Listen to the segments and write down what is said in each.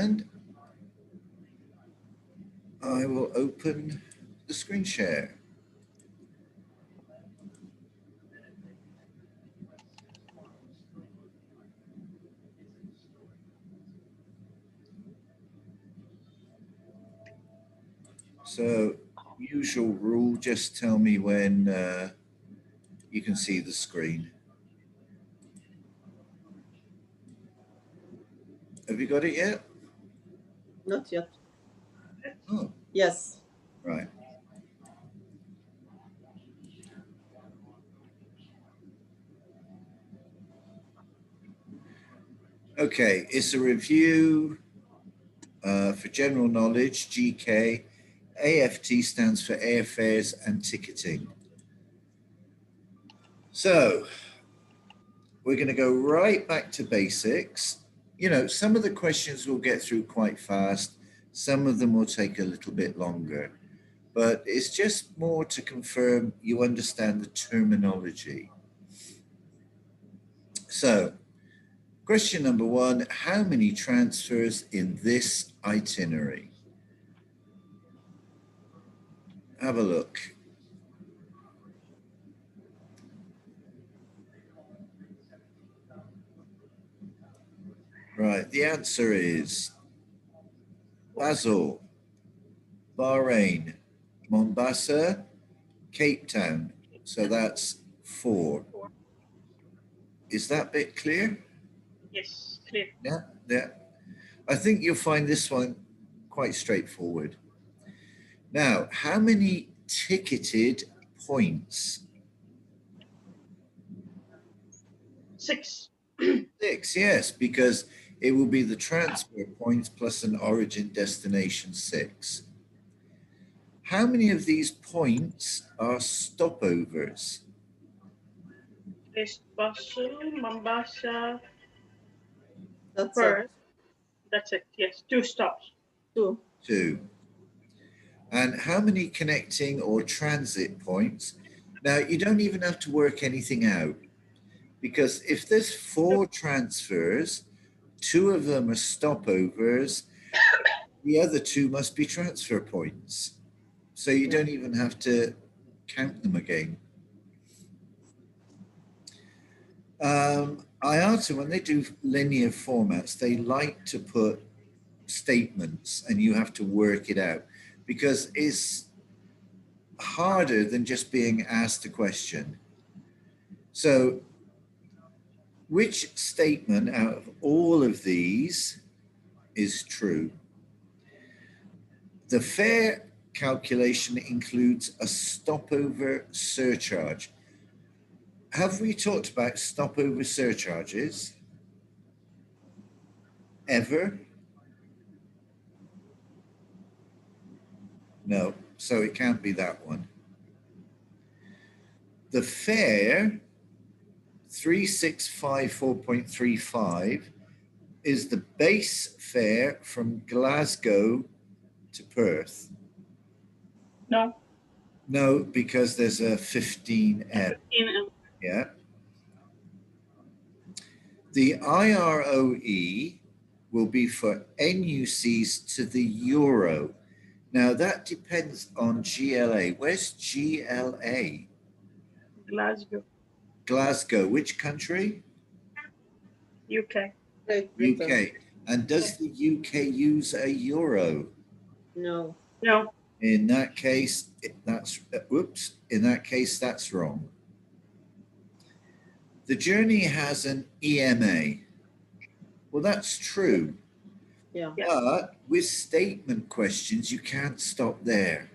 And I will open the screen share. So, usual rule, just tell me when you can see the screen. Have you got it yet? Not yet. Oh, Yes. right. Okay, it's a review for general knowledge, GK. AFT stands for Airfares and Ticketing. So we're going to go right back to basics. You know, some of the questions we'll get through quite fast. Some of them will take a little bit longer. But it's just more to confirm you understand the terminology. So, question number 1, how many transfers in this itinerary? Have a look. Right, the answer is Basel, Bahrain, Mombasa, Cape Town. So that's 4. Is that bit clear? Yes, clear. Yeah. I think you'll find this one quite straightforward. Now, how many ticketed points? 6. 6, yes, because it will be the transfer points plus an origin destination 6. How many of these points are stopovers? Basel, Mombasa, That's Perth. That's it. Yes, 2 stops. 2. 2. And how many connecting or transit points? Now, you don't even have to work anything out, because if there's 4 transfers, 2 of them are stopovers, the other 2 must be transfer points. So you don't even have to count them again. IATA, when they do linear formats, they like to put statements and you have to work it out, because it's harder than just being asked a question. So which statement out of all of these is true? The fare calculation includes a stopover surcharge. Have we talked about stopover surcharges ever? No, so it can't be that one. The fare 3654.35 is the base fare from Glasgow to Perth. No. No, because there's a 15M. 15M. Yeah. The IROE will be for NUCs to the euro. Now that depends on GLA. Where's GLA? Glasgow. Glasgow. Which country? UK. UK. And does the UK use a euro? No. No. In that case, that's wrong. The journey has an EMA. Well, that's true. Yeah. But with statement questions, you can't stop there.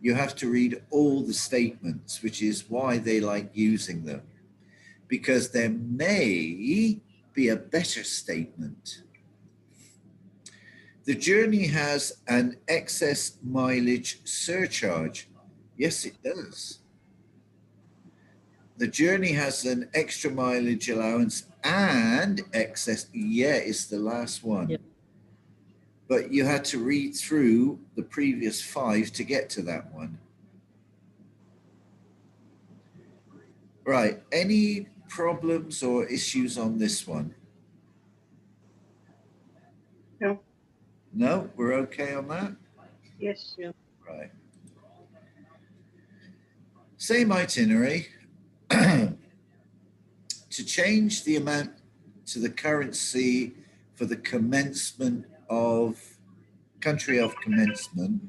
You have to read all the statements, which is why they like using them, because there may be a better statement. The journey has an excess mileage surcharge. Yes, it does. The journey has an extra mileage allowance and excess. Yeah, it's the last one. Yeah. But you had to read through the previous 5 to get to that one. Right. Any problems or issues on this one? No. No, we're okay on that? Yes. Right. Same itinerary. To change the amount to the currency for the commencement of country of commencement,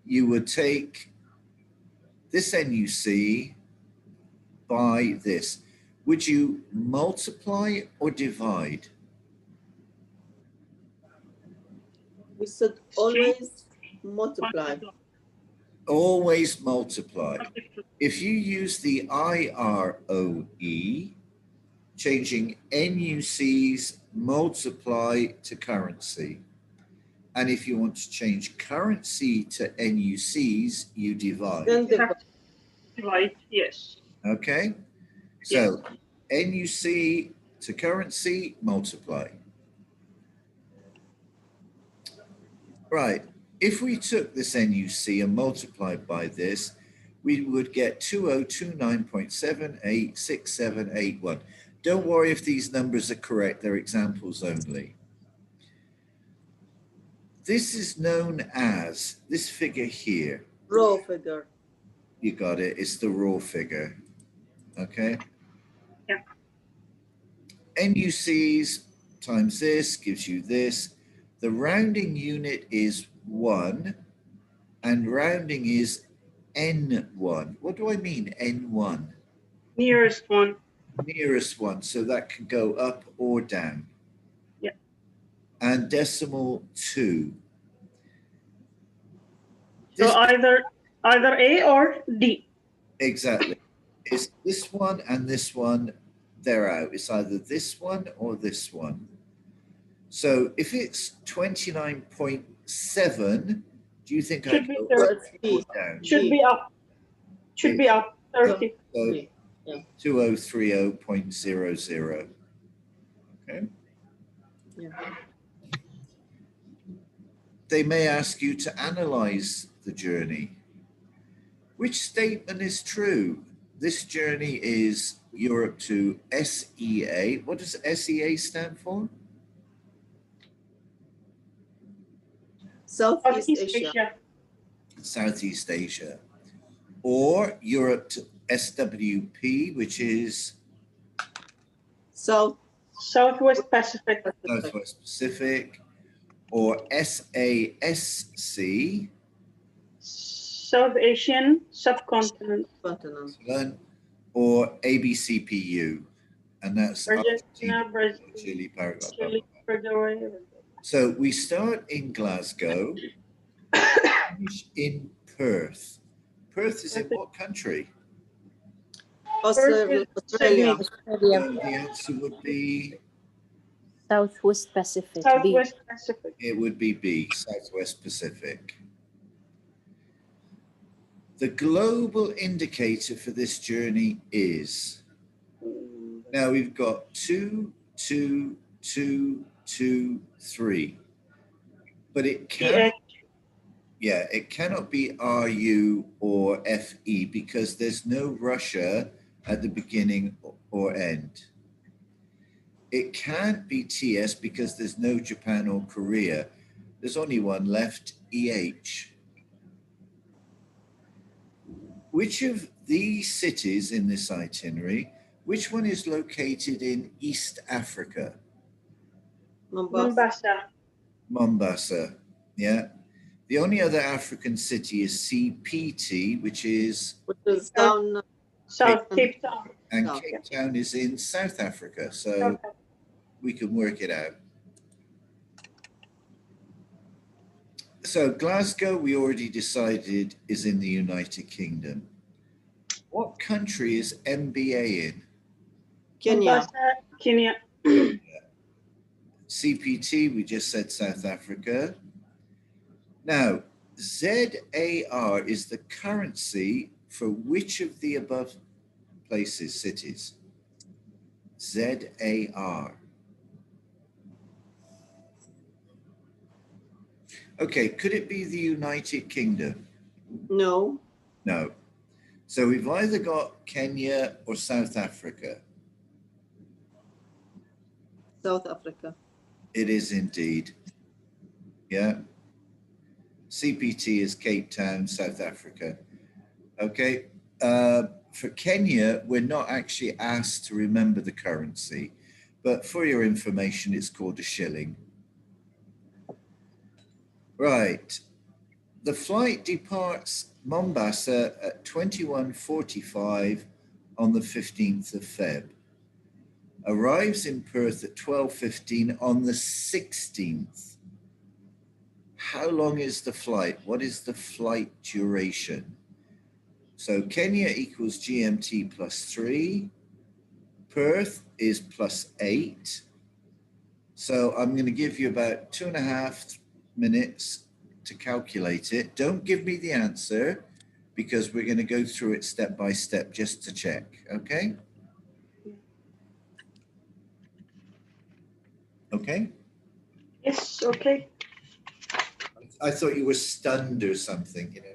you would take this NUC by this. Would you multiply or divide? We should always multiply. Always multiply. If you use the IROE, changing NUCs multiply to currency. And if you want to change currency to NUCs, you divide. Then You have to divide, yes. Okay? So NUC to currency, multiply. Right. If we took this NUC and multiplied by this, we would get 2029.786781. Don't worry if these numbers are correct, they're examples only. This is known as, this figure here, raw figure. you got it, it's the raw figure, okay? Yeah. NUCs times this gives you this. The rounding unit is 1 and rounding is N1. What do I mean, N1? Nearest one. Nearest one, so that can go up or down. Yeah. And decimal 2. So either A or D. Exactly. It's this one and this one, they're out. It's either this one or this one. So if it's 29.7, do you think Should I'd be go 30. up or down? Should be up. Should be up 30. So Yeah. 2030.00. Okay. Yeah. They may ask you to analyze the journey. Which statement is true? This journey is Europe to SEA. What does SEA stand for? Southeast Southeast Asia. Asia. Southeast Asia. Or Europe to SWP, which is Southwest Pacific. Southwest Pacific, or SASC, South Asian subcontinent. Continent. excellent, or ABCPU, and that's Argentina, Brazil, Chile, Paraguay. Chile, Paraguay. So we start in Glasgow, finish in Perth. Perth is in what country? Australia. Australia. The answer would be, Southwest Pacific. B. Southwest Pacific. it would be B, Southwest Pacific. The global indicator for this journey is, now we've got 2, 2, 2, 2, 3. But it can, yeah, it cannot be RU or FE because there's no Russia at the beginning or end. It can't be TS because there's no Japan or Korea. There's only one left, EH. Which of these cities in this itinerary, which one is located in East Africa? Mombasa. Mombasa, yeah. The only other African city is CPT, which is, Which is down. South Cape Town. and South, Cape Town is in South Africa, so we can work it out. So Glasgow, we already decided, is in the United Kingdom. What country is MBA in? Kenya. Mombasa, Kenya. CPT, we just said South Africa. Now, ZAR is the currency for which of the above places, cities? ZAR. Okay, could it be the United Kingdom? No. No. So we've either got Kenya or South Africa. South Africa. It is indeed. Yeah. CPT is Cape Town, South Africa. Okay. For Kenya, we're not actually asked to remember the currency, but for your information, it's called a shilling. Right. The flight departs Mombasa at 21:45 on the 15th of Feb. Arrives in Perth at 12:15 on the 16th. How long is the flight? What is the flight duration? So Kenya equals GMT +3. Perth is +8. So I'm going to give you about 2.5 minutes to calculate it. Don't give me the answer because we're going to go through it step by step just to check. Okay? Okay? Yes, okay. I thought you were stunned or something, you know.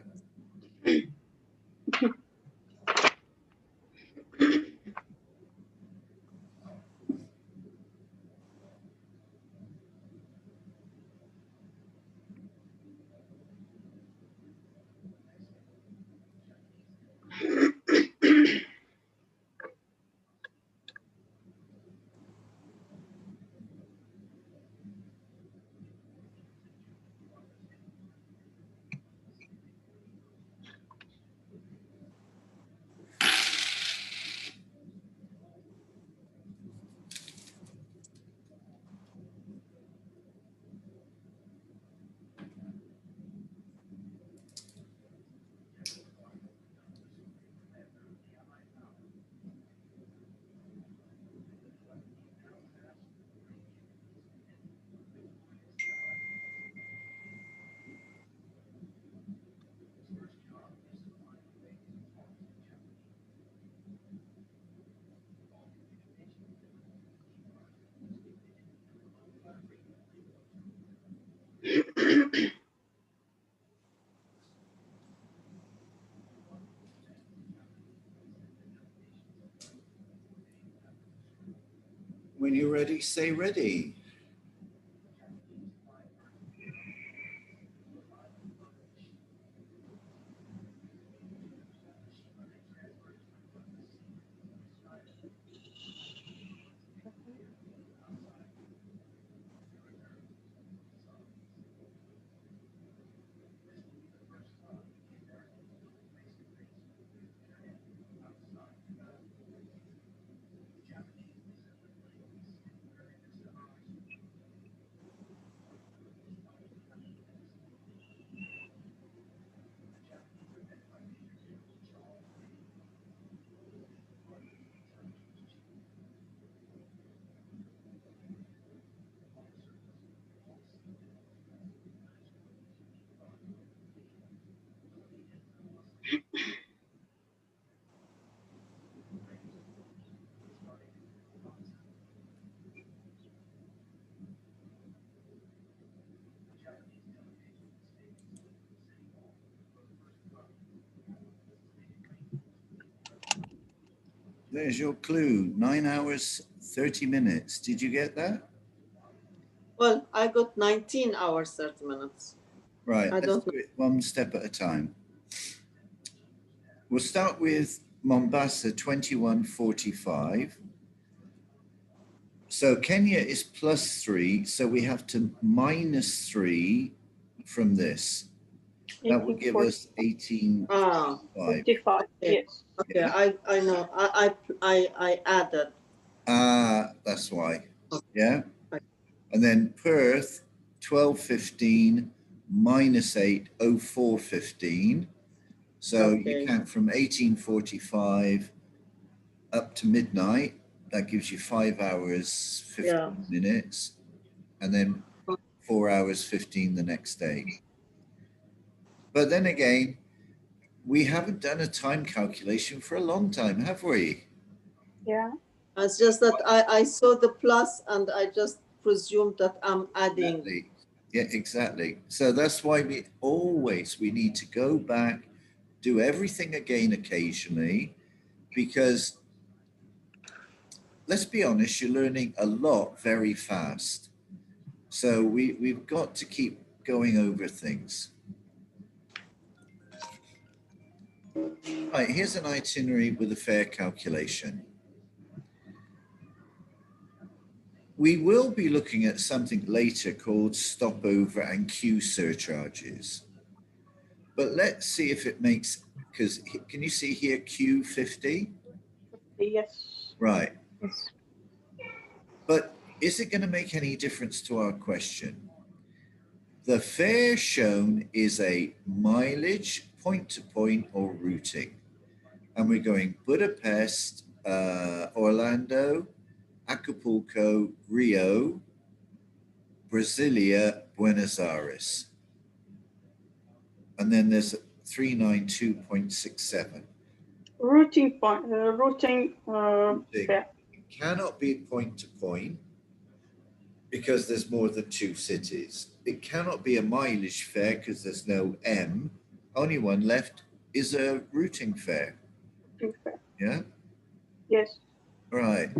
When you're ready, say ready. There's your clue. 9 hours, 30 minutes. Did you get that? Well, I got 19 hours, 30 minutes. Right. I Let's don't do it one step at a time. We'll start with Mombasa 21:45. So Kenya is +3, so we have to -3 from this. That would give us 18.5. Ah, 55, okay. yes. Okay, Yeah. I know. I added. That's why. Yeah. Okay. And then Perth 12:15 -8 04:15. So you Okay. count from 18:45 up to midnight. That gives you 5 hours 15 Yeah. minutes, and then 4 hours 15 the next day. But then again, we haven't done a time calculation for a long time, have we? Yeah. It's just that I saw the plus and I just presumed that I'm adding. Exactly. Yeah, exactly. So that's why we need to go back, do everything again occasionally, because let's be honest, you're learning a lot very fast. So we've got to keep going over things. Right, here's an itinerary with a fare calculation. We will be looking at something later called stopover and queue surcharges. But let's see if it makes, because can you see here Q50? Yes. Right. Yes. But is it going to make any difference to our question? The fare shown is a mileage, point to point, or routing. And we're going Budapest, Orlando, Acapulco, Rio, Brasilia, Buenos Aires. And then there's 392.67. Routing point, routing fare. It cannot be point to point because there's more than two cities. It cannot be a mileage fare because there's no M. Only one left is a routing fare. Routing fare. Yeah? Yes. Right.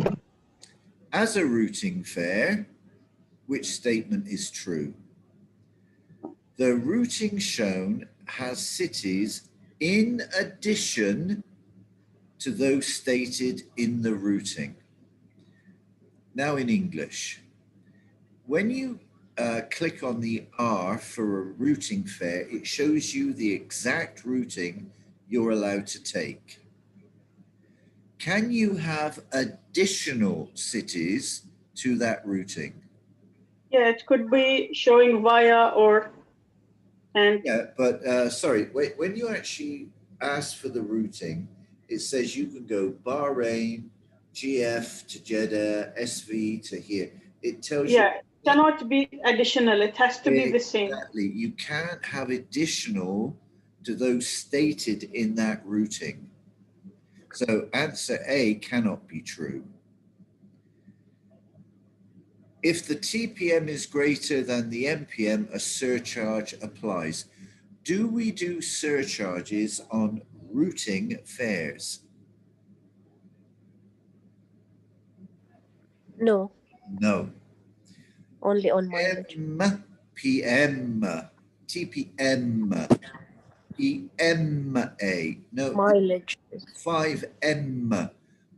As a routing fare, which statement is true? The routing shown has cities in addition to those stated in the routing. Now in English, when you click on the R for a routing fare, it shows you the exact routing you're allowed to take. Can you have additional cities to that routing? Yeah, it could be showing via or and. Yeah, but sorry, when you actually ask for the routing, it says you can go Bahrain, GF to Jeddah, SV to here. It tells Yeah, it cannot be additional. It has to be the same. Exactly. You can't have additional to those stated in that routing. So answer A cannot be true. If the TPM is greater than the MPM, a surcharge applies. Do we do surcharges on routing fares? No, No. only on mileage. PM, TPM, EMA. No, Mileage. 5M.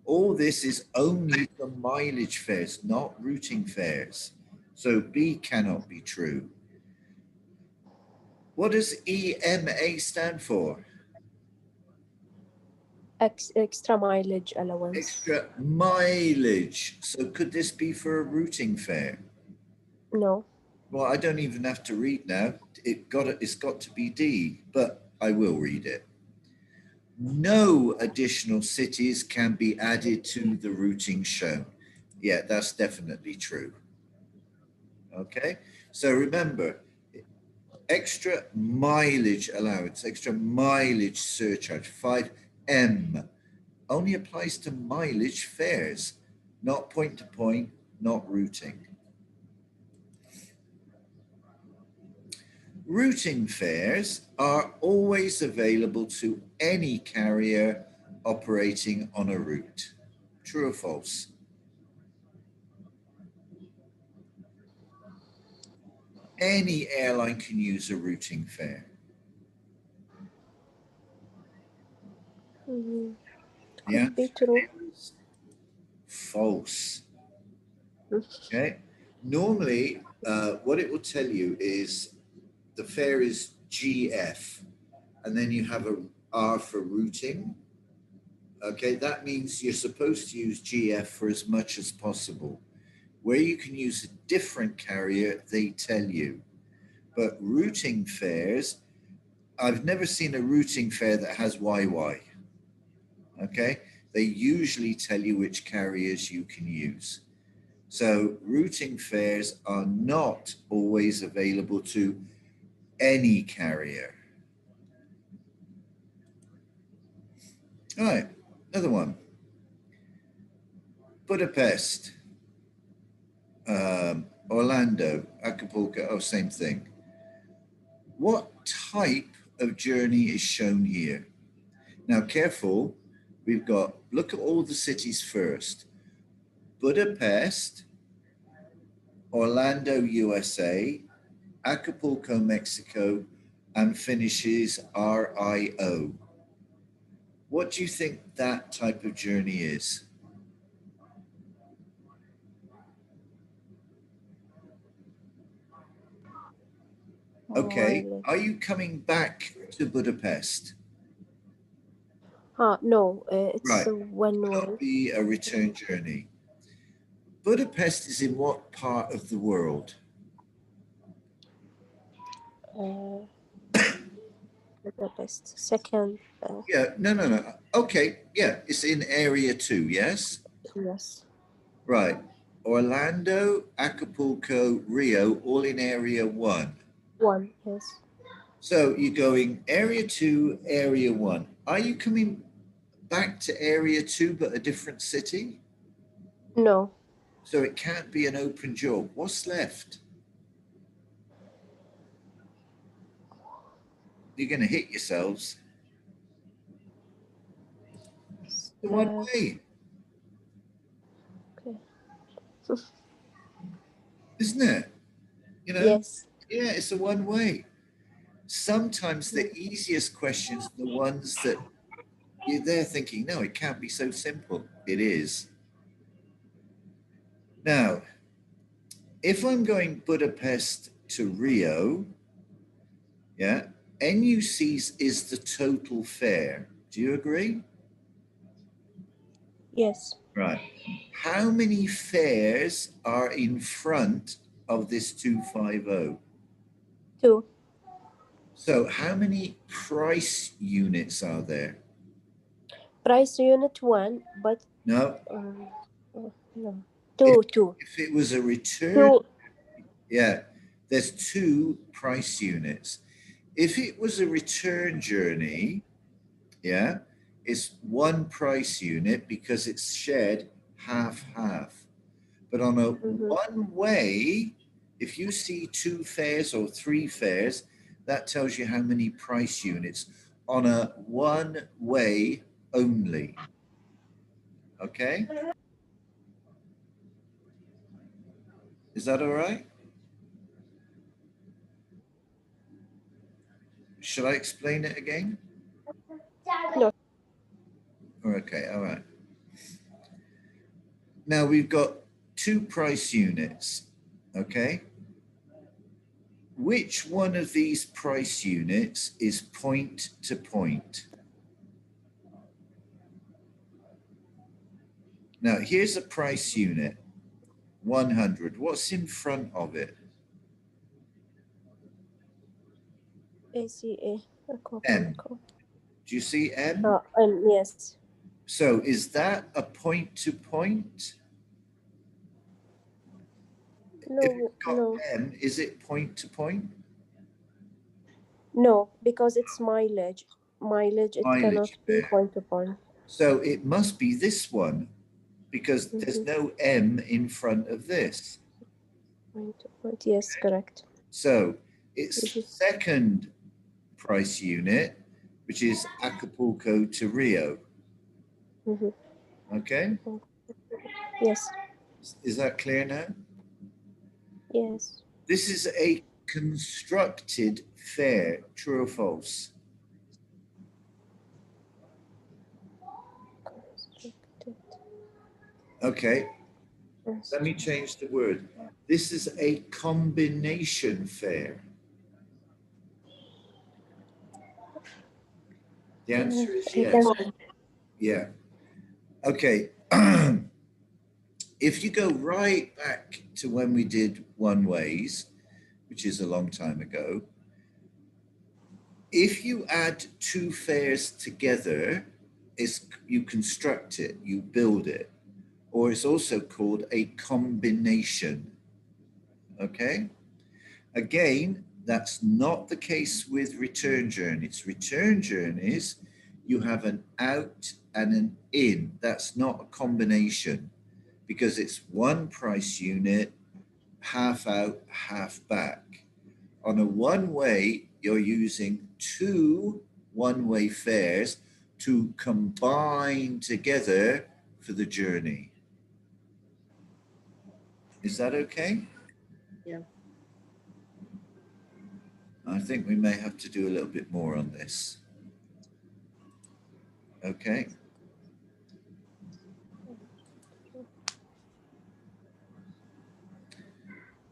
All this is only for mileage fares, not routing fares. So B cannot be true. What does EMA stand for? Extra mileage allowance. Extra mileage. So could this be for a routing fare? No. Well, I don't even have to read now. It's got to be D, but I will read it. No additional cities can be added to the routing shown. Yeah, that's definitely true. Okay, so remember, extra mileage allowance, extra mileage surcharge, 5M, only applies to mileage fares, not point to point, not routing. Routing fares are always available to any carrier operating on a route. True or false? Any airline can use a routing fare. Yeah. Be true. False. Okay. Normally, what it will tell you is the fare is GF, and then you have a R for routing. Okay, that means you're supposed to use GF for as much as possible. Where you can use a different carrier, they tell you. But routing fares, I've never seen a routing fare that has YY. Okay, they usually tell you which carriers you can use. So routing fares are not always available to any carrier. All right, another one. Budapest, Orlando, Acapulco, oh, same thing. What type of journey is shown here? Now, careful, we've got, look at all the cities first. Budapest, Orlando, USA, Acapulco, Mexico, and finishes RIO. What do you think that type of journey is? Okay, Mileage. are you coming back to Budapest? No, it's Right. a one way. It'll be a return journey. Budapest is in what part of the world? Budapest. Second, Yeah, no. Okay, yeah, it's in area 2, yes? yes. Right. Orlando, Acapulco, Rio, all in area 1. One, yes. So you're going area 2, area 1. Are you coming back to area 2 but a different city? No. So it can't be an open jaw. What's left? You're going to hit yourselves. The one way, Okay. isn't it? You know? Yes. Yeah, it's a one way. Sometimes the easiest questions are the ones that you're there thinking, no, it can't be so simple. It is. Now, if I'm going Budapest to Rio, yeah, NUC's is the total fare. Do you agree? Yes. Right. How many fares are in front of this 250? 2. So how many price units are there? Price unit 1, but No. no. 2, 2. If it was a return, 2. yeah, there's 2 price units. If it was a return journey, yeah, it's 1 price unit because it's shared half-half. But on a one way, if you see 2 fares or 3 fares, that tells you how many price units on a one way only. Okay? Is that all right? Should I explain it again? No. Okay, all right. Now we've got 2 price units, okay? Which one of these price units is point to point? Now here's a price unit, 100. What's in front of it? ACA. M. Do you see M? Yes. So is that a point to point? No, If it's got no. M, is it point to point? No, because it's mileage. Mileage, it Mileage cannot be fare. point to point. So it must be this one because there's no M in front of this. Point to point, yes, correct. So it's the second price unit, which is Acapulco to Rio. Okay? Yes. Is that clear now? Yes. This is a constructed fare, true or false? Okay, let me change the word. This is a combination fare. The answer is yes. Yeah. Okay. If you go right back to when we did one ways, which is a long time ago, if you add 2 fares together, you construct it, you build it, or it's also called a combination. Okay? Again, that's not the case with return journeys. Return journeys, you have an out and an in. That's not a combination because it's 1 price unit, half out, half back. On a one way, you're using 2 one-way fares to combine together for the journey. Is that okay? Yeah. I think we may have to do a little bit more on this. Okay.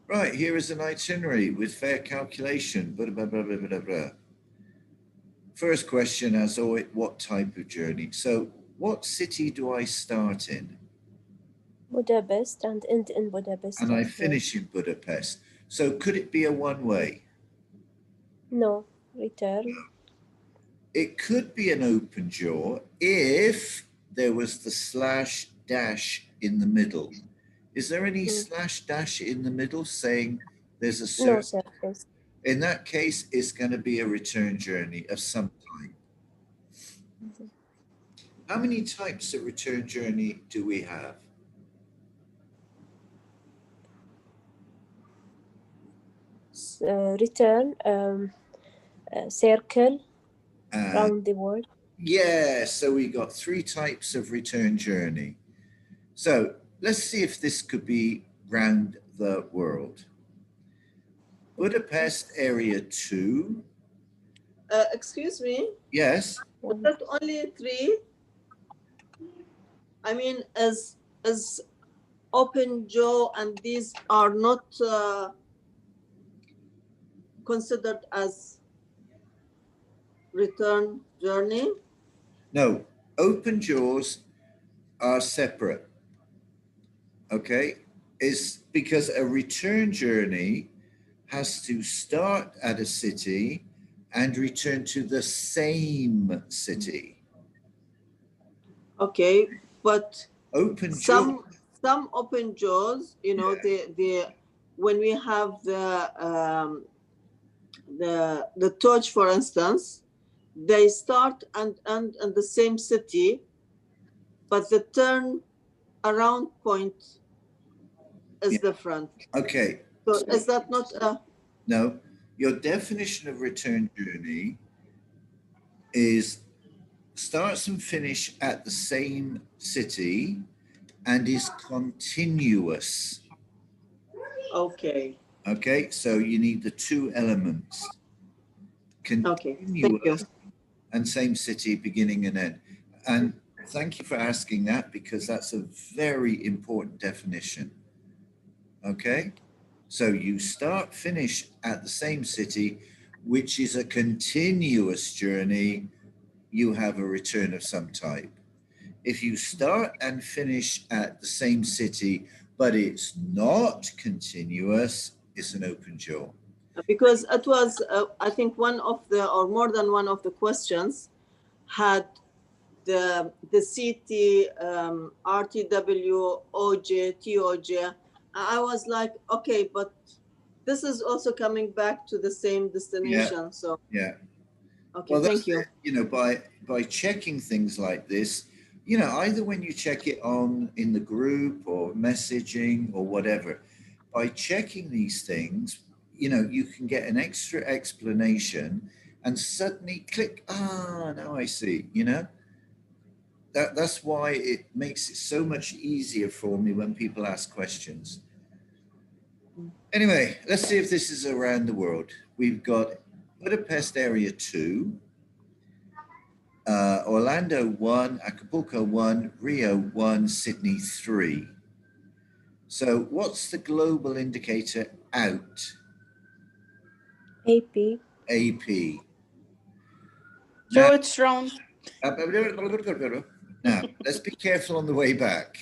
Right, here is an itinerary with fair calculation. Blah, blah, blah, blah, blah, blah. First question, as always, what type of journey? So what city do I start in? Budapest and end in Budapest. And I as well. finish in Budapest. So could it be a one-way? No, return. It could be an open jaw if there was the slash dash in the middle. Is there any slash dash in the middle saying there's a certain... No surface. In that case, it's going to be a return journey of some type. How many types of return journey do we have? Return, circle, Uh, round the world. yeah, so we got 3 types of return journey. So let's see if this could be round the world. Budapest area 2. Excuse me, Yes. was that only 3? I mean, as open jaw and these are not considered as return journey? No, open jaws are separate. Okay, it's because a return journey has to start at a city and return to the same city. Okay, but Open jaw, some open jaws, you know, Yeah. when we have the torch, for instance, they start and the same city, but the turn around point is Yeah. different. okay, So is that not no, your definition of return journey is starts and finish at the same city and is continuous. okay? Okay, so you need the 2 elements. Okay, thank you. Continuous and same city, beginning and end. And thank you for asking that, because that's a very important definition. Okay, so you start, finish at the same city, which is a continuous journey. You have a return of some type. If you start and finish at the same city, but it's not continuous, it's an open jaw. Because it was, I think one of the, or more than one of the questions had the CT, RTW, OJ, TOJ. I was like, okay, but this is also coming back to the same destination. So, Yeah. okay, Well, thank you. it. You know, by checking things like this, you know, either when you check it on in the group or messaging or whatever, by checking these things, you know, you can get an extra explanation and suddenly click, now I see, you know. That's why it makes it so much easier for me when people ask questions. Anyway, let's see if this is around the world. We've got Budapest area 2, Orlando 1, Acapulco 1, Rio 1, Sydney 3. So what's the global indicator out? AP. AP. So it's round. Now, let's be careful on the way back.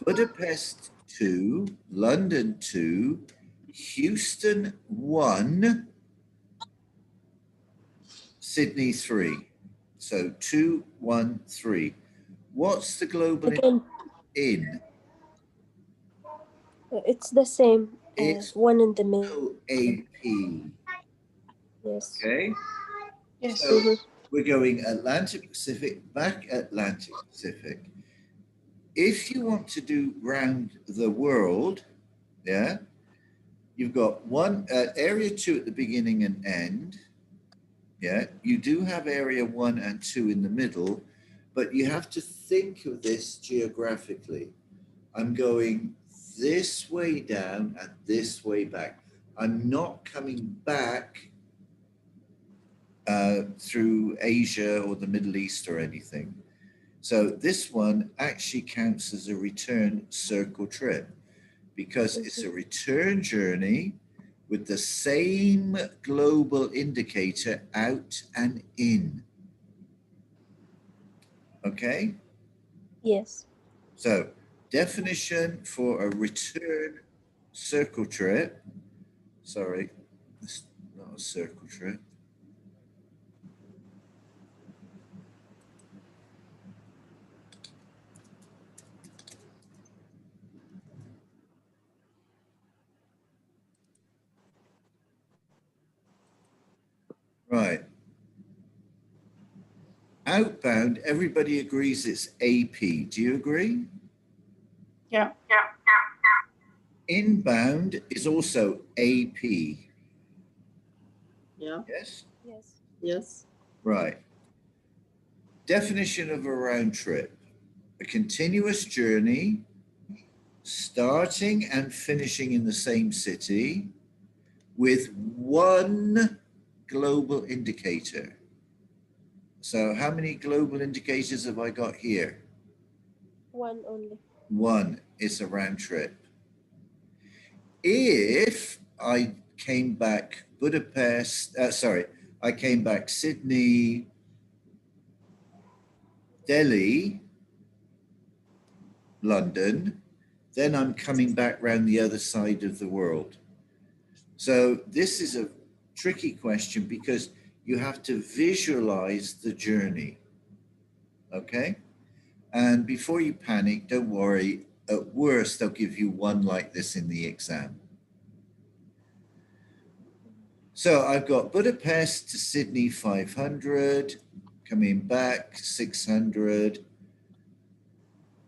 Budapest 2, London 2, Houston 1, Sydney 3. So 2, 1, 3. What's the global Again, in? it's the same. It's One in the middle. AP. Yes. Okay. Yes. So we're going Atlantic Pacific, back Atlantic Pacific. If you want to do round the world, yeah, you've got one area 2 at the beginning and end. Yeah, you do have area 1 and 2 in the middle, but you have to think of this geographically. I'm going this way down and this way back. I'm not coming back through Asia or the Middle East or anything. So this one actually counts as a return circle trip because it's a return journey with the same global indicator out and in. Okay? Yes. So definition for a return circle trip. Sorry, it's not a circle trip. Right. Outbound, everybody agrees it's AP. Do you agree? Yeah. Inbound is also AP. Yeah. Yes? Yes. Yes. Right. Definition of a round trip. A continuous journey starting and finishing in the same city with one global indicator. So how many global indicators have I got here? One only. One is a round trip. If I came back Budapest, I came back Sydney, Delhi, London, then I'm coming back round the other side of the world. So this is a tricky question because you have to visualize the journey. Okay? And before you panic, don't worry. At worst, they'll give you one like this in the exam. So I've got Budapest to Sydney 500, coming back 600.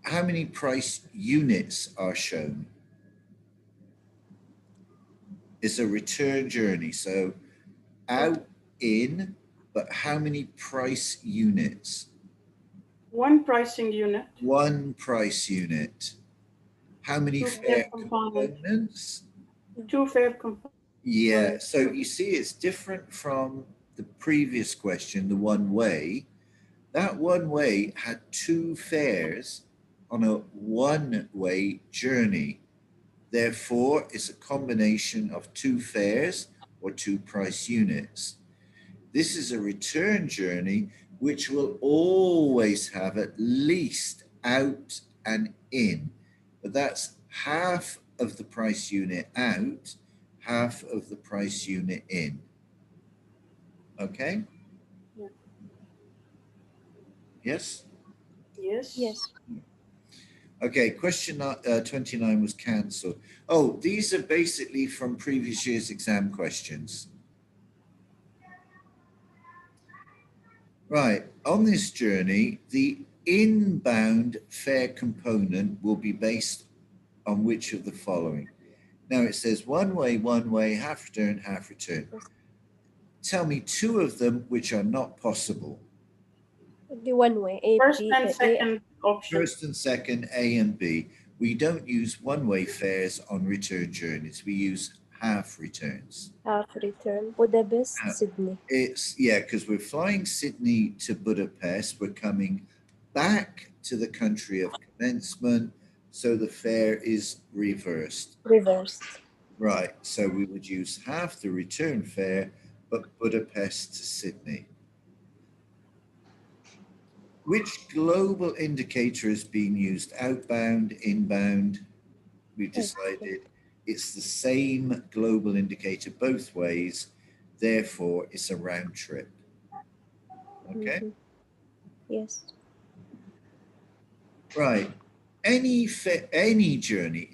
How many price units are shown? It's a return journey. So out, in, but how many price units? One pricing unit. One price unit. How many Two fare fare component. components? Two fare components. Yeah, so you see it's different from the previous question, the one way. That one way had two fares on a one-way journey. Therefore, it's a combination of two fares or two price units. This is a return journey which will always have at least out and in, but that's half of the price unit out, half of the price unit in. Okay? Yeah. Yes? Yes. Yes. Okay, question 29 was cancelled. Oh, these are basically from previous year's exam questions. Right, on this journey, the inbound fare component will be based on which of the following? Now it says one way, half return, half return. Tell me two of them which are not possible. The one way. A, First B, and A, second option. First and second, A and B. We don't use one-way fares on return journeys. We use half returns. half return. Budapest, Sydney. It's, yeah, because we're flying Sydney to Budapest. We're coming back to the country of commencement. So the fare is reversed. Reversed. Right. So we would use half the return fare, but Budapest to Sydney. Which global indicator is being used? Outbound, inbound? We've decided it's the same global indicator both ways. Therefore, it's a round trip. Okay. Mhm. Yes. Right. Any journey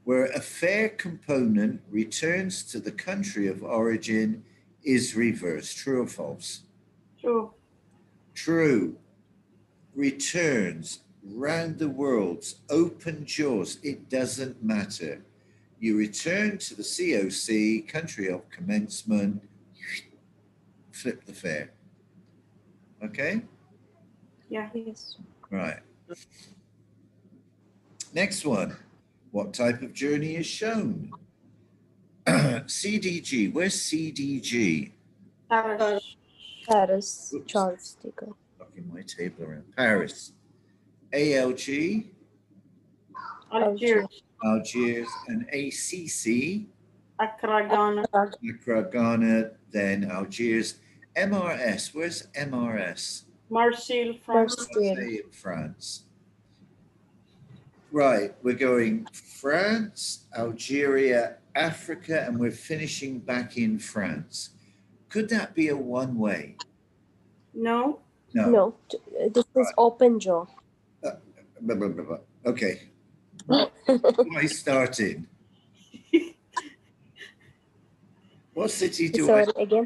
where a fare component returns to the country of origin is reversed. True or false? True. True. Returns round the world's open jaws. It doesn't matter. You return to the COC, country of commencement, flip the fare. Okay? Yeah. Yes. Right. Next one. What type of journey is shown? CDG, where's CDG? Paris. Paris, Oops. Charles de Gaulle. Knocking my table around. Paris. ALG, Algiers. Algiers, and ACC, Accra, Ghana. Accra, Ghana, then Algiers. MRS, where's MRS? Marseille, France. Marseille. Marseille in France. Right, we're going France, Algeria, Africa, and we're finishing back in France. Could that be a one-way? No. No. No, this is open jaw. Blah, blah, blah, blah. Okay. What do I start in? What city do Sorry, again.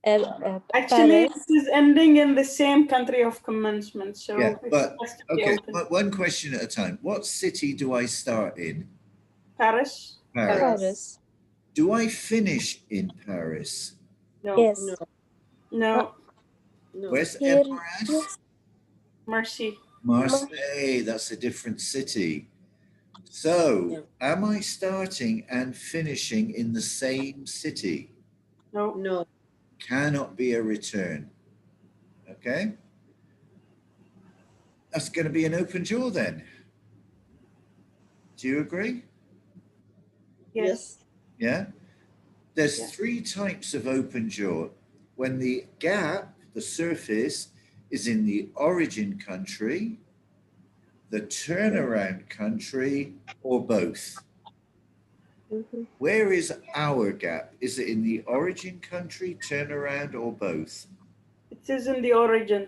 Actually, Paris. this is ending in the same country of commencement. So Yeah, it but has to be okay, open. but one question at a time. What city do I start in? Paris. Paris. Paris. Do I finish in Paris? No. Yes. No. No. No. Where's Here, MRS? yes. Marseille. Marseille, that's a different city. So, am I starting and finishing in the same city? No. No. Cannot be a return. Okay? That's going to be an open jaw then. Do you agree? Yes. Yeah? There's Yeah. 3 types of open jaw. When the gap, the surface, is in the origin country, the turnaround country, or both. Mhm. Where is our gap? Is it in the origin country, turnaround, or both? It is in the origin.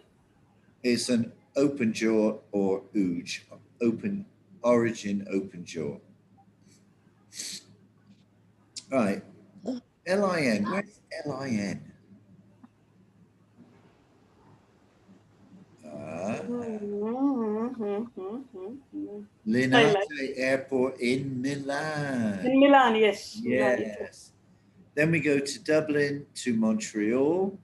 It's an open jaw or OOJ, open origin, open jaw. Right. LIN, where's LIN? Linate Airport in Milan. In Milan, yes. Milan, Yes. Then we go to Dublin to Montreal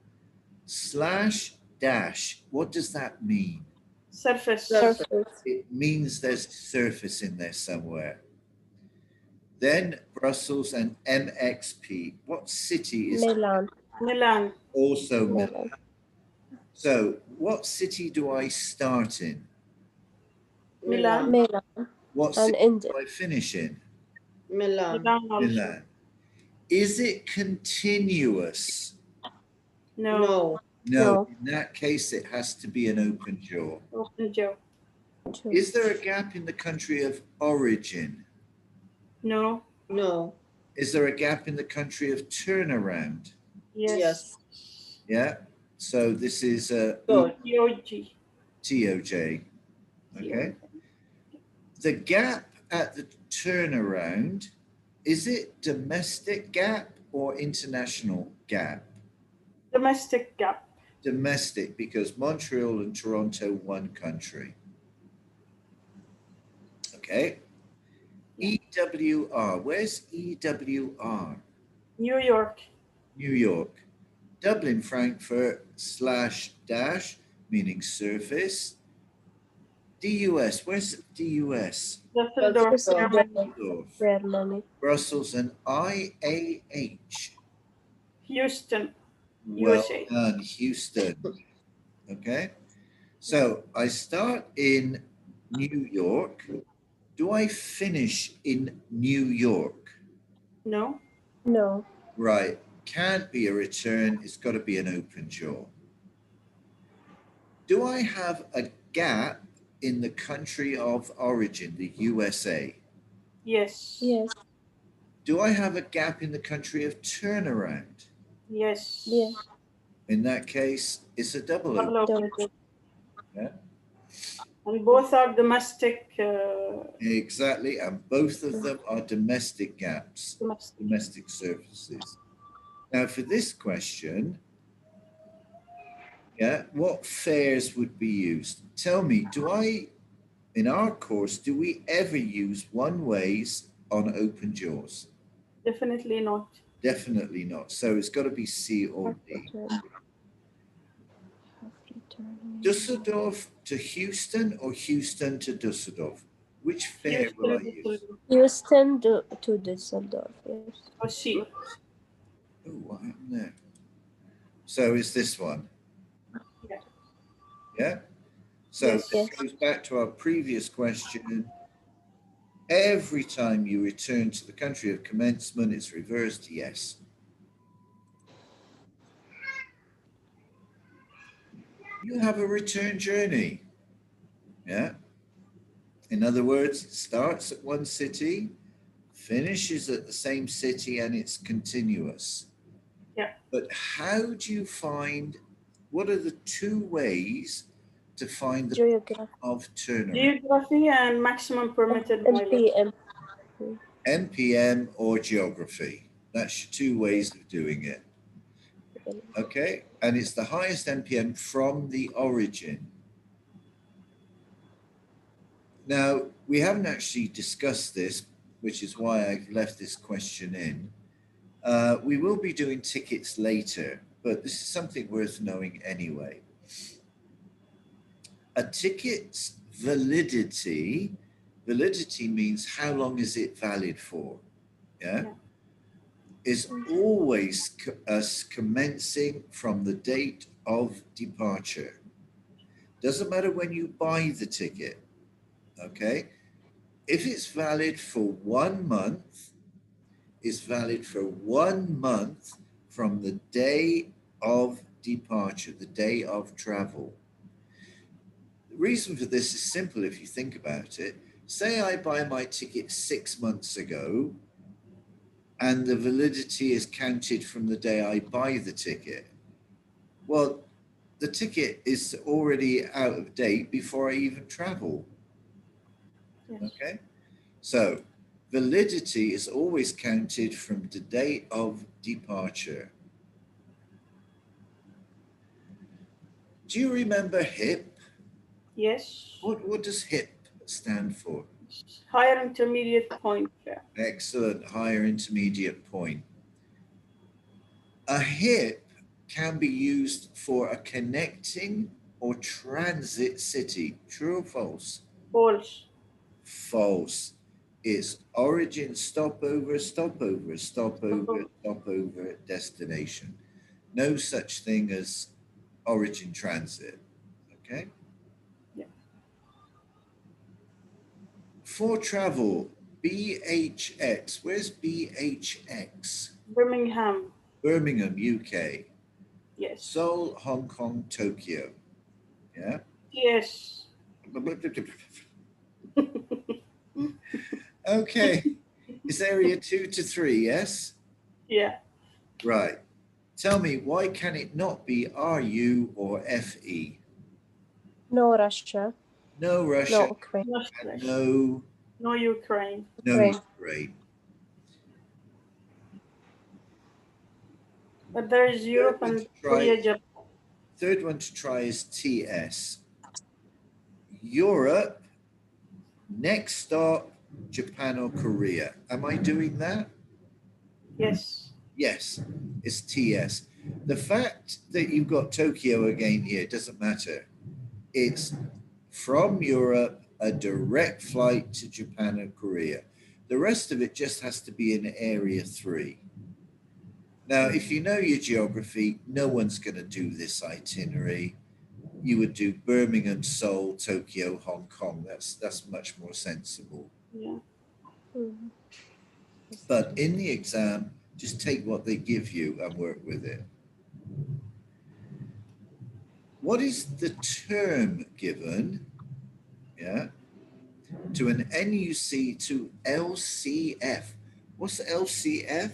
/dash. What does that mean? surface. Surface. It means there's surface in there somewhere. Then Brussels and MXP. What city is Milan. Milan. also Milan? Milan. So what city do I start in? Milan. Milan. What And city India. do I finish in? Milan. Milan also. Milan. Is it continuous? No. No. No, No. in that case, it has to be an open jaw. Open jaw. Two. Is there a gap in the country of origin? No. No. Is there a gap in the country of turnaround? Yes. Yes. Yeah. So this is a Good. TOG. TOJ. Okay. The gap at the turnaround, is it domestic gap or international gap? Domestic gap. Domestic, because Montreal and Toronto, one country. Okay. EWR, where's EWR? New York. New York. Dublin, Frankfurt /dash, meaning surface. DUS, where's DUS? Düsseldorf, Düsseldorf. Germany. Düsseldorf. Germany. Brussels and IAH. Houston. Well USA. done, Houston. Okay. So I start in New York. Do I finish in New York? No. No. Right. Can't be a return. It's got to be an open jaw. Do I have a gap in the country of origin, the USA? Yes. Yes. Do I have a gap in the country of turnaround? Yes. Yes. In that case, it's a double open. Double Double. open. Yeah. And both are domestic. Exactly. And both of them are domestic gaps, Domestic. domestic surfaces. Now, for this question, yeah, what fares would be used? Tell me, in our course, do we ever use one ways on open jaws? Definitely not. Definitely not. So it's got to be C or D. Return. Half return. Düsseldorf to Houston or Houston to Düsseldorf? Which fare will I use? Houston to Düsseldorf. Yes. Oh, see. Oh, what happened there? So is this one? Yeah. Yeah? So Yes. this goes back to our previous question. Every time you return to the country of commencement, it's reversed yes. You have a return journey. Yeah? In other words, it starts at one city, finishes at the same city, and it's continuous. Yeah. But how do you find, what are the two ways to find the Geography. of turnaround? Geography and maximum permitted mileage. MPM. NPM or geography. That's your two ways of doing it. Okay, and it's the highest NPM from the origin. Now, we haven't actually discussed this, which is why I've left this question in. We will be doing tickets later, but this is something worth knowing anyway. A ticket's validity means how long is it valid for, yeah? Is always commencing from the date of departure. Doesn't matter when you buy the ticket, okay? If it's valid for 1 month, it's valid for 1 month from the day of departure, the day of travel. The reason for this is simple if you think about it. Say I buy my ticket 6 months ago, and the validity is counted from the day I buy the ticket. Well, the ticket is already out of date before I even travel. Yes. Okay? So validity is always counted from the date of departure. Do you remember HIP? Yes. What does HIP stand for? Higher intermediate point fare. Excellent, higher intermediate point. A HIP can be used for a connecting or transit city. True or false? False. False. It's origin, stopover, stopover, stopover, stopover, destination. No such thing as origin transit. Okay? Yeah. For travel, BHX. Where's BHX? Birmingham. Birmingham, UK. Yes. Seoul, Hong Kong, Tokyo. Yeah? Yes. Okay. It's area 2 to 3, yes? Yeah. Right. Tell me, why can it not be RU or FE? No Russia. No Russia, No Ukraine. No, and Russia. no No Ukraine. Ukraine. Ukraine. But there is Europe one and to try- Korea, Japan. Third one to try is TS. Europe, next stop, Japan or Korea. Am I doing that? Yes. Yes, it's TS. The fact that you've got Tokyo again here doesn't matter. It's from Europe, a direct flight to Japan or Korea. The rest of it just has to be in area 3. Now, if you know your geography, no one's going to do this itinerary. You would do Birmingham, Seoul, Tokyo, Hong Kong. That's much more sensible. Yeah. Mhm. But in the exam, just take what they give you and work with it. What is the term given, yeah, to an NUC to LCF? What's LCF?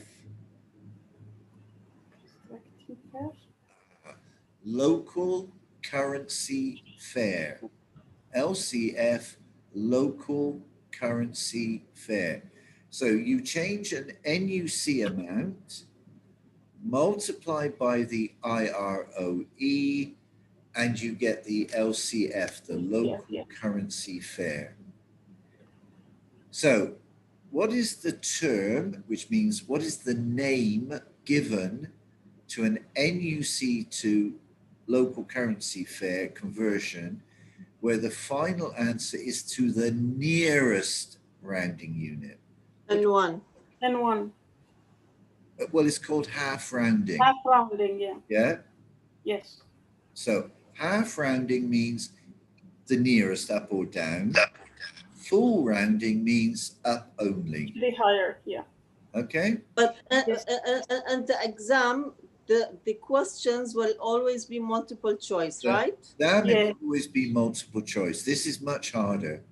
Local currency fare. LCF, local currency fare. So you change an NUC amount, multiply by the IROE, and you get the LCF, the local currency fare. So what is the term, which means what is the name given to an NUC to local currency fare conversion where the final answer is to the nearest rounding unit. And one. And one. Well, it's called half rounding. Half rounding, yeah. Yeah. Yes. So half rounding means the nearest up or down. Full rounding means up only. The higher, yeah. Okay. But Yes. and the exam, the questions will always be multiple choice, Yeah. right? That Yeah. will always be multiple choice. This is much harder.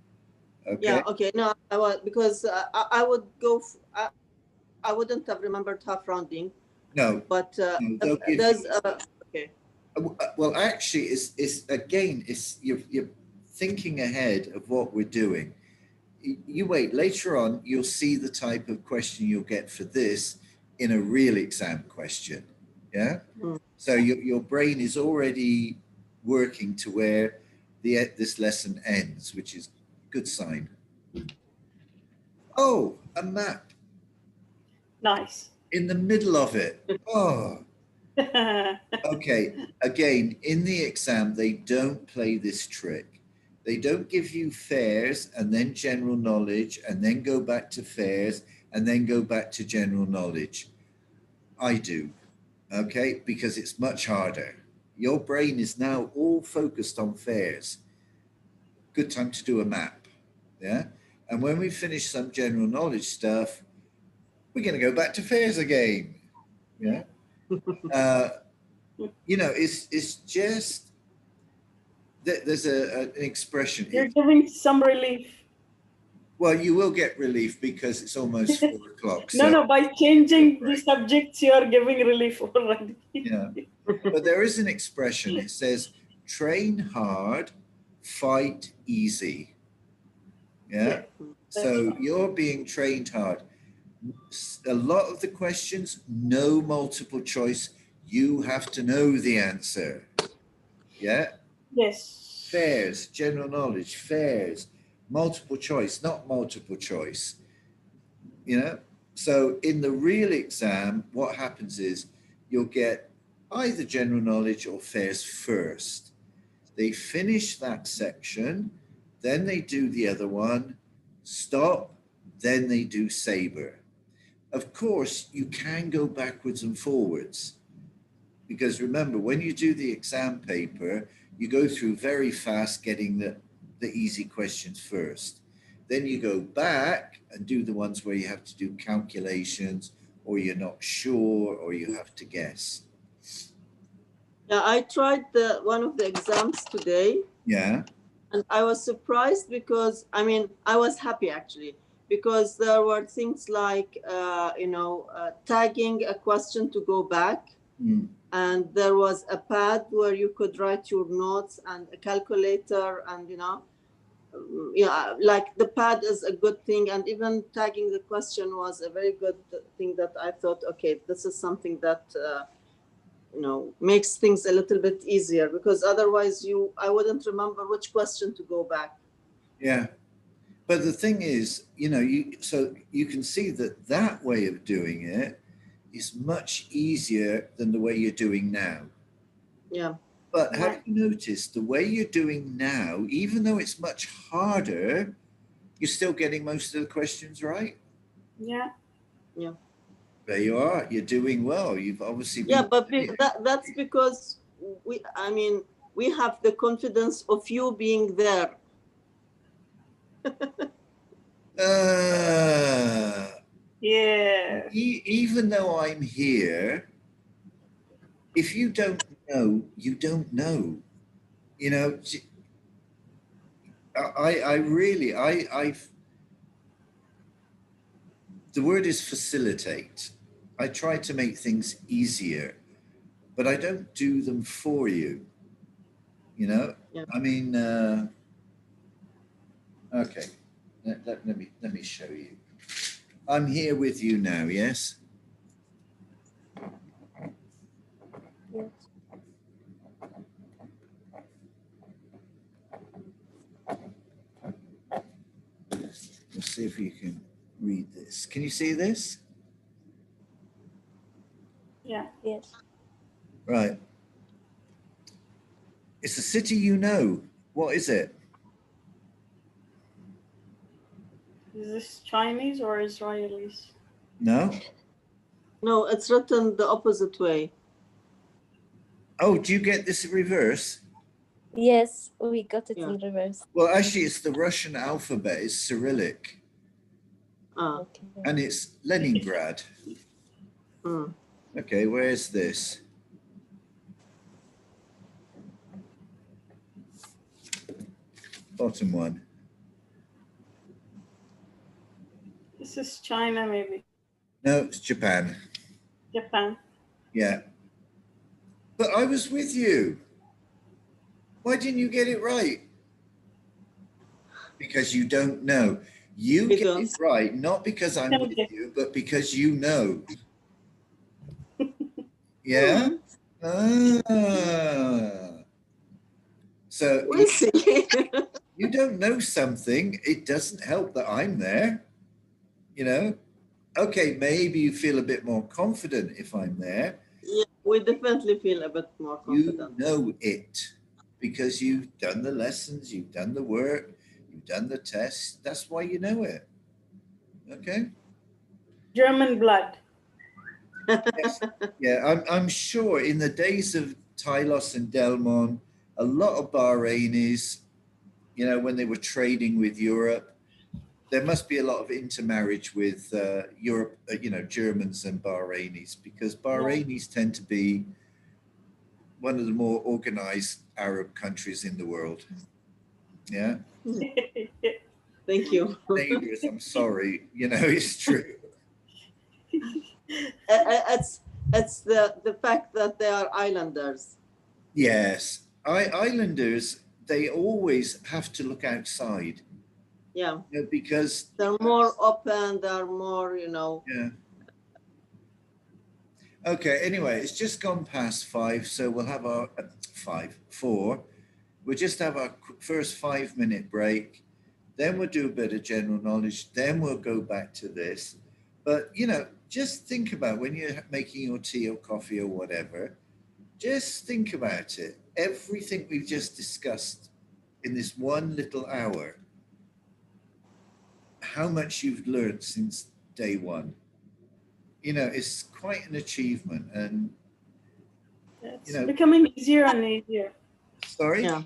Okay. Yeah. Okay. No, because I would go. I wouldn't have remembered half rounding, No. but No, they'll give there's you- okay. Well, actually, it's again, you're thinking ahead of what we're doing. You wait, later on, you'll see the type of question you'll get for this in a real exam question. Yeah. Mm. So your brain is already working to where this lesson ends, which is a good sign. Oh, a map Nice. in the middle of it. Oh, okay. Again, in the exam, they don't play this trick. They don't give you fairs and then general knowledge and then go back to fairs and then go back to general knowledge. I do, okay, because it's much harder. Your brain is now all focused on fairs. Good time to do a map, yeah? And when we finish some general knowledge stuff, we're going to go back to fairs again, yeah? You know, it's just, there's an expression. You're giving some relief. Well, you will get relief because it's almost 4 o'clock. No, so- no, by changing the Right. subjects, you are giving relief already. Yeah. But there is an expression. It says, train hard, fight easy. Yeah. So you're being trained hard. A lot of the questions, no multiple choice. You have to know the answer. Yeah. Yes. Fairs, general knowledge, fairs, multiple choice, not multiple choice. You know? So in the real exam, what happens is you'll get either general knowledge or fairs first. They finish that section, then they do the other one, stop, then they do saber. Of course, you can go backwards and forwards because remember, when you do the exam paper, you go through very fast getting the easy questions first. Then you go back and do the ones where you have to do calculations or you're not sure or you have to guess. Yeah, I tried one of the exams today, Yeah. and I was surprised because I was happy actually because there were things like tagging a question to go back, and there was a pad where you could write your notes and a calculator, and like the pad is a good thing, and even tagging the question was a very good thing that I thought, okay, this is something that makes things a little bit easier because otherwise I wouldn't remember which question to go back. Yeah. But the thing is, so you can see that way of doing it is much easier than the way you're doing now. Yeah. But have you noticed the way you're doing now, even though it's much harder, you're still getting most of the questions right? Yeah. Yeah. There you are. You're doing well. You've obviously been. Yeah, but that's because we have the confidence of you being there. Yeah. Even though I'm here, if you don't know, you don't know. The word is facilitate. I try to make things easier, but I don't do them for you. Yeah. Okay. Let me show you. I'm here with you now, yes? Yes. Let's see if you can read this. Can you see this? Yeah. Yes. Right. It's a city you know. What is it? Is this Chinese or Israelis? No? No, it's written the opposite way. Oh, do you get this in reverse? Yes, we got it Yeah. in reverse. Well, actually, it's the Russian alphabet. It's Cyrillic, Ah, Okay. and it's Leningrad. mm. Okay, where's this? Bottom one. This is China, maybe. No, it's Japan. Japan. Yeah. But I was with you. Why didn't you get it right? Because you don't know. You We get don't. it right, not because I'm with Okay. you, but because you know. Yeah? Ah. So We'll see. you don't know something, it doesn't help that I'm there. You know? Okay, maybe you feel a bit more confident if I'm there. Yeah, we definitely feel a bit more You confident. know it because you've done the lessons, you've done the work, you've done the tests. That's why you know it. Okay? German blood. Yes. Yeah, I'm sure in the days of Tylos and Delmon, a lot of Bahrainis, you know, when they were trading with Europe, there must be a lot of intermarriage with Europe, you know, Germans and Bahrainis, because Bahrainis tend to be one of the more organized Arab countries in the world. Yeah. Thank you. Neighbors, I'm sorry, you know, it's true. It's the fact that they are islanders. Yes. Islanders, they always have to look outside, Yeah, you know, because they're more open. They're more, you know. yeah. Okay, anyway, it's just gone past 5, so we'll have our 4. We'll just have our first 5-minute break. Then we'll do a bit of general knowledge. Then we'll go back to this. But, you know, just think about when you're making your tea or coffee or whatever, just think about it. Everything we've just discussed in this one little hour, how much you've learned since day one. You know, it's quite an achievement. And, It's you know, becoming easier and easier. sorry? Yeah,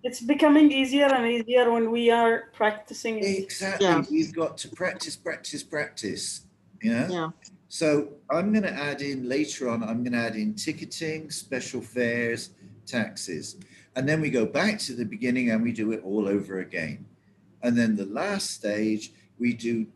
It's becoming easier and easier when we are practicing it. Exactly. Yeah. We've got to practice, practice, practice. Yeah. yeah. So I'm going to add in later on, I'm going to add in ticketing, special fares, taxes. And then we go back to the beginning and we do it all over again. And then the last stage, we do